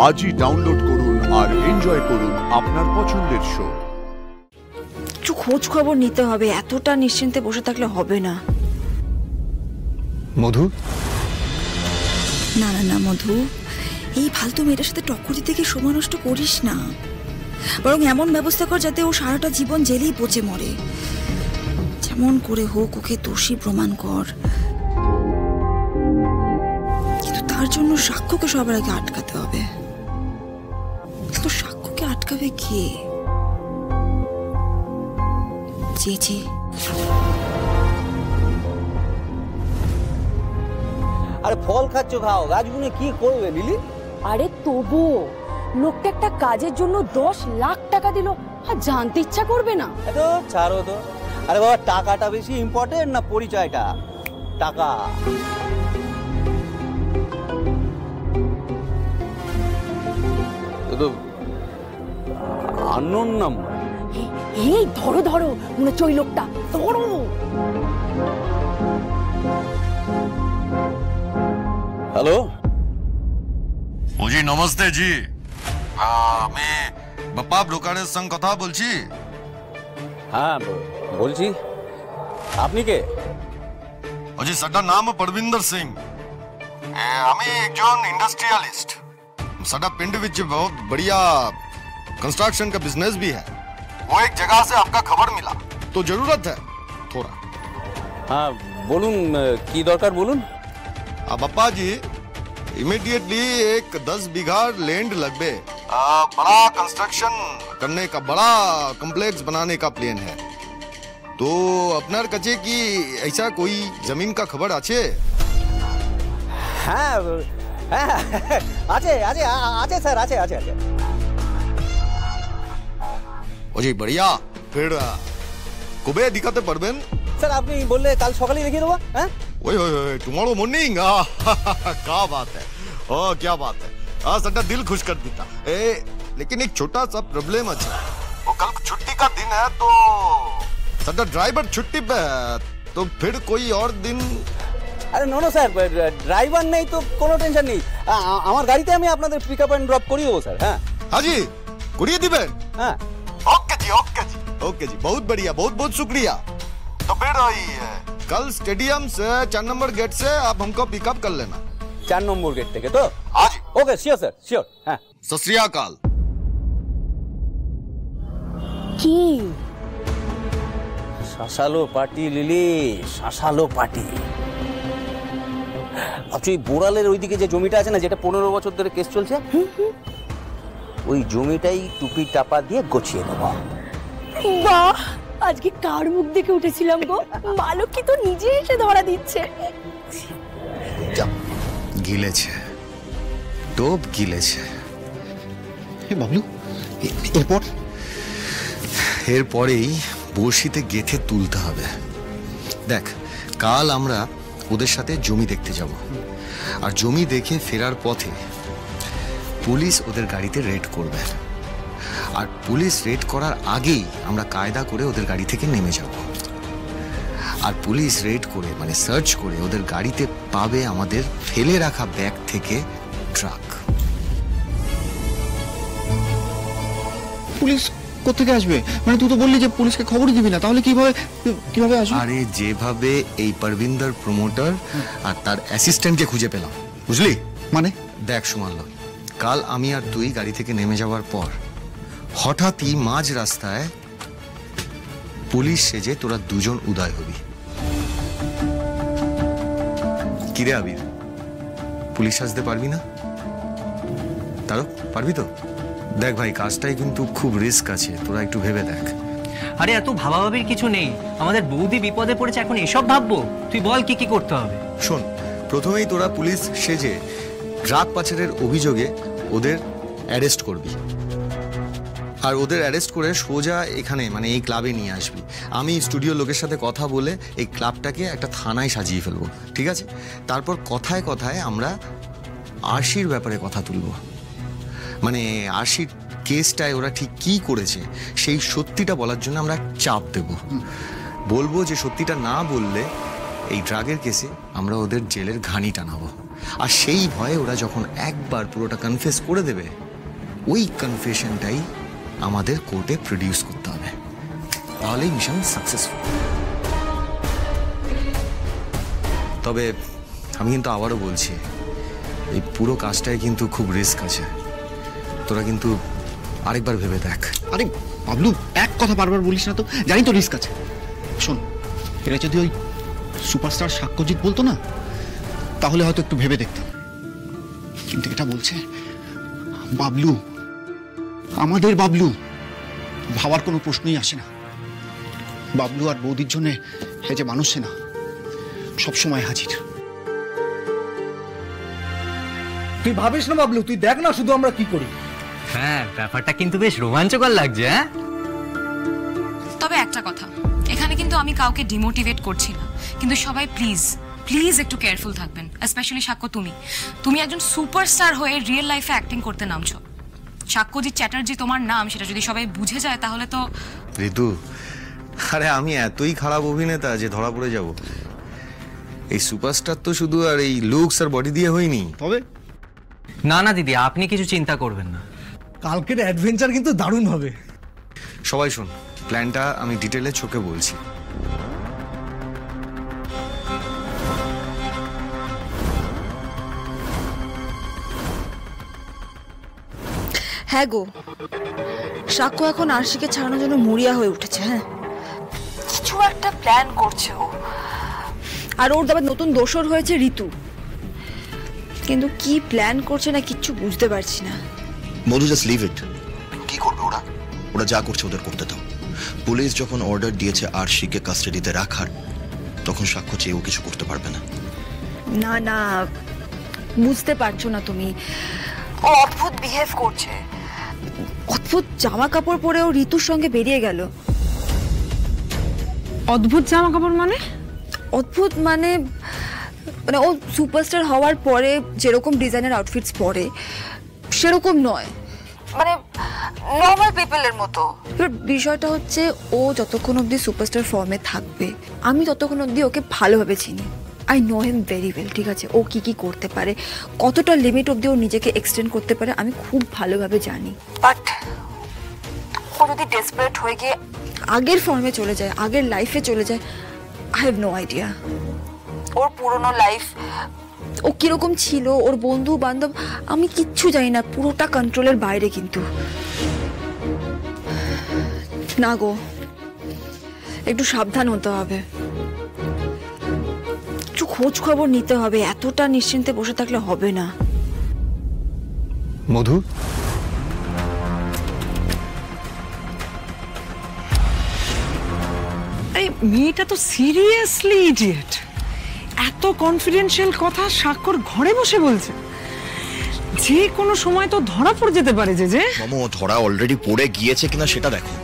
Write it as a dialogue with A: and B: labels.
A: আজই ডাউনলোড করুন আর এনজয় করুন আপনার পছন্দের শো।
B: একটু খোঁজ খবর নিতে হবে, এতটা নিশ্চিন্তে বসে থাকলে হবে না।
C: মধু?
B: না না না মধু, এই ফালতু মেয়েটার সাথে টক্কর দিতে গিয়ে সময় নষ্ট করিস না, বরং এমন ব্যবস্থা কর যাতে ও সারাটা জীবন জেলেই পচে মরে। যেমন করে হোক ওকে দোষী প্রমাণ কর, কিন্তু তার জন্য সাক্ষ্যকে সবার আগে আটকাতে হবে। তো সাক্ষ্যকে আটকাবে কে? জি
D: আরে ফল খাচ্ছ খাও, গাছগুলো কি করবে লিলি?
E: আরে তবু লোকটা একটা কাজের জন্য 10 লাখ টাকা দিল, আর জানতে ইচ্ছা করবে না?
D: তো ছাড়ো তো। আরে বাবা, টাকাটা বেশি ইম্পর্টেন্ট না পরিচয়টা? টাকা তো আননোন নাম্বার।
E: এই ধরো ধরো, মনে হচ্ছে ওই লোকটা, ধরো।
D: হ্যালো
F: জি, নমস্তে জি। আমি বাপ্পা ব্রোকারের সঙ্গে কথা বলছি।
D: হ্যাঁ বলছি, আপনি কে?
F: জি, সাডা নাম परविंदर सिंह। আমি একজন इंडस्ट्रियलिस्ट। साडा पिंड विच बहुत बढ़िया कंस्ट्रक्शन का बिजनेस भी है। वो एक जगह से आपका खबर मिला तो जरूरत है थोड़ा।
D: হ্যাঁ বলুন, কি দরকার বলুন।
F: बाप्पा जी, इमीडिएटली एक 10 बीघा लैंड लगभग बड़ा कंस्ट्रक्शन करने का, बड़ा कॉम्प्लेक्स बनाने का प्लान है। तो अपनार कचे की ऐसा कोई जमीन का खबर আছে?
D: হ্যাঁ হ্যাঁ আছে আছে আছে স্যার, আছে আছে আছে।
F: ও জি बढ़िया। फिर কবে দিখাতে পারবেন?
D: স্যার আপনি বললে কাল সকালেই লিখে দেবো। হ্যাঁ
F: ओए ओए ओए, टुमारो मॉर्निंग। क्या बात है, ओ क्या बात है। सड्डा दिल खुश कर देता। लेकिन एक छोटा सा प्रॉब्लम अच्छा, वो कल छुट्टी का दिन है तो सड्डा ड्राइवर छुट्टी पे है, तो फिर कोई और दिन।
D: আরে নো নো স্যার, ড্রাইভার নেই তো কোনো টেনশন নেই। আমার গাড়িতে আমি আপনাদের পিক আপ অ্যান্ড ড্রপ করিয়ে দেবো স্যার। হ্যাঁ
F: हाँ जी, कुड़िए दिबेन।
D: হ্যাঁ
F: ओके जी, ओके जी, ओके जी, बहुत बढ़िया, बहुत बहुत शुक्रिया। तो फिर कल स्टेडियम से 4 नंबर गेट से आप हमको पिकअप कर लेना।
D: 4 নম্বর গেট থেকে তো?
F: हाँ जी।
D: ওকে, শিওর স্যার, শিওর। হ্যাঁ
F: सत श्री अकाल।
E: কি
D: শাসালো পার্টি লিলি, শাসালো পার্টি। ভাবছি ওই বোড়ালের ওইদিকে যে জমিটা আছে না, যেটা 15 বছর ধরে কেস চলছে, ওই জমিটাই টুপি টাপা দিয়ে গছিয়ে নেবো।
E: বাহ, আজকে কার মুখ দেখে উঠেছিলাম গো, মালক কি তো নিজে এসে ধরা দিচ্ছে।
C: গিলেছে, টোপ গিলেছে। বাবলু, এরপরেই বড়শিতে গেঁথে তুলতে হবে। দেখ, কাল আমরা ওদের সাথে জমি দেখতে যাব, আর জমি দেখে ফেরার পথে পুলিশ ওদের গাড়িতে রেড করবে, আর পুলিশ রেড করার আগেই আমরা কায়দা করে ওদের গাড়ি থেকে নেমে যাব। আর পুলিশ রেড করে, মানে সার্চ করে, ওদের গাড়িতে পাবে আমাদের ফেলে রাখা ব্যাগ থেকে ট্রাক।
G: পুলিশ কোথেকে আসবে? মানে তুই তো বললি যে পুলিশকে খবরই দিবি না, তাহলে কিভাবে আসবে?
C: আরে যেভাবে এই পারবিন্দর প্রমোটার আর তার অ্যাসিস্ট্যান্টকে খুঁজে পেলাম, বুঝলি?
G: মানে
C: দেখ সুমানল, কাল আমি আর তুই গাড়ি থেকে নেমে যাওয়ার পর হঠাৎই মাঝ রাস্তায় পুলিশ সেজে তোরা দুজন উদয় হবি। কিরে আবির, পুলিশ সাজতে পারবি না? তারও পারবি তো? দেখ ভাই, কাজটাই কিন্তু খুব রিস্ক আছে, তোরা একটু ভেবে দেখ।
H: আরে এত ভাবাভাবির কিছু নেই, আমাদের বৌদি বিপদে পড়েছে, এখন এসব ভাববো? তুই বল কি কি করতে হবে।
C: শোন, প্রথমেই তোরা পুলিশ সেজে ড্রাগ পাচারের অভিযোগে ওদের অ্যারেস্ট করবি, আর ওদের অ্যারেস্ট করে সোজা এখানে, মানে এই ক্লাবে নিয়ে আসবি। আমি স্টুডিও লোকের সাথে কথা বলে এই ক্লাবটাকে একটা থানায় সাজিয়ে ফেলবো, ঠিক আছে? তারপর কথায় কথায় আমরা আরশির ব্যাপারে কথা তুলব, মানে আরশির কেসটায় ওরা ঠিক কি করেছে সেই সত্যিটা বলার জন্য আমরা চাপ দেব। বলবো যে সত্যিটা না বললে এই ড্রাগের কেসে আমরা ওদের জেলের ঘানি টানাবো। আর সেই ভয়ে ওরা যখন একবার পুরোটা কনফেস করে দেবে, ওই কনফেশনটাই আমাদের কোর্টে প্রডিউস করতে হবে, তাহলেই মিশন সাকসেসফুল। তবে আমি কিন্তু আবারও বলছি, এই পুরো কাজটায় কিন্তু খুব রিস্ক আছে, তোরা কিন্তু আরেকবার ভেবে দেখ।
G: আরে বাবলু, এক কথা বারবার বলিস না তো, জানি তো রিস্ক আছে। শোন, এরা যদি ওই সুপারস্টার সাক্ষ্যজিৎ বলতো না, তাহলে হয়তো একটু ভেবে দেখতাম, কিন্তু এটা বলছে বাবলু, আমাদের বাবলু, ভাবার কোনো প্রশ্নই আসে না। বাবলু আর বৌদির জন্য এ যে মানুষ না, সবসময় হাজির।
I: তুই ভাবিস না বাবলু, তুই দেখ না শুধু আমরা কি করি।
H: হ্যাঁ, ব্যাপারটা কিন্তু বেশ রোমাঞ্চকর লাগছে। হ্যাঁ,
J: তবে একটা কথা, এখানে কিন্তু আমি কাউকে ডিমোটিভেট করছি না, কিন্তু সবাই প্লিজ প্লিজ একটু কেয়ারফুল থাকবেন। স্পেশালি সাক্ষ্য, তুমি একজন সুপারস্টার হয়ে রিয়েল লাইফে অ্যাক্টিং করতে নামছো। সাক্ষ্যজিৎ চ্যাটার্জি তোমার নাম, সেটা যদি সবাই বুঝে যায় তাহলে তো।
C: ঋতু, আরে আমি এতই খারাপ অভিনেতা যে ধরা পড়ে যাব? এই সুপারস্টার তো শুধু আর এই লুকস আর বডি দিয়ে হয়নি।
G: তবে
H: না না দিদি, আপনি কিছু চিন্তা করবেন না।
I: কালকের অ্যাডভেঞ্চার কিন্তু দারুণ হবে।
C: সবাই শোন, প্ল্যানটা আমি ডিটেলে চোখে বলছি।
B: হ্যাঁ গো, সাক্ষ্য এখন আরশিকে ছাড়ানোর জন্য মরিয়া হয়ে উঠেছে। হ্যাঁ, কিছু একটা প্ল্যান করছে ও, আর ওর আবার নতুন দোসর হয়েছে ঋতু, কিন্তু কি প্ল্যান করছে না কিচ্ছু বুঝতে পারছি না।
K: মধু, জাস্ট লিভ ইট। কি করবে ওরা? ওরা যা করছে ওদের করতে দাও। পুলিশ যখন অর্ডার দিয়েছে আরশিকে কাস্টাডিতে রাখার, তখন সাক্ষ্য চেয়েও কিছু করতে পারবে না।
B: না না, বুঝতে পারছো না তুমি, ও অদ্ভুত বিহেভ করছে। অদ্ভুত জামা কাপড় পরে ও ঋতুর সঙ্গে বেরিয়ে গেল।
E: অদ্ভুত জামা কাপড় মানে?
B: অদ্ভুত মানে মানে ও সুপারস্টার হওয়ার পরে যেরকম ডিজাইনের আউটফিটস পরে সেরকম নয়, মানে নর্মাল পিপলের মতো। এবার বিষয়টা হচ্ছে, ও যতক্ষণ অবধি সুপারস্টার ফর্মে থাকবে, আমি ততক্ষণ অবধি ওকে ভালোভাবে চিনি। I know him very well, ঠিক আছে? ও কি কি করতে পারে, কতটা লিমিট অবধি ও নিজেকে এক্সটেন্ড করতে পারে, আমি খুব ভালোভাবে জানি। বাট ও যদি ডেসপারেট হয়ে গিয়ে আগের ফর্মে চলে যায়, আগের লাইফে চলে যায়, আই হ্যাভ নো আইডিয়া। ওর পুরনো লাইফ, ও কিরকম ছিল, ওর বন্ধু বান্ধব, আমি কিচ্ছু জানি না, পুরোটা কন্ট্রোলের বাইরে। কিন্তু না গো, একটু সাবধান হতে হবে, একটু খোঁজ খবর নিতে হবে, এতটা নিশ্চিন্তে বসে থাকলে হবে না।
C: মধু,
L: আরে মেয়েটা তো সিরিয়াসলি ইডিয়েট। এত কনফিডেন্সিয়াল কথা সাক্ষর ঘরে বসে বলছে, যে কোনো সময় তো ধরা পড়ে যেতে পারে। যে
K: মামু, ধরা অলরেডি পড়ে গিয়েছে কিনা সেটা দেখো।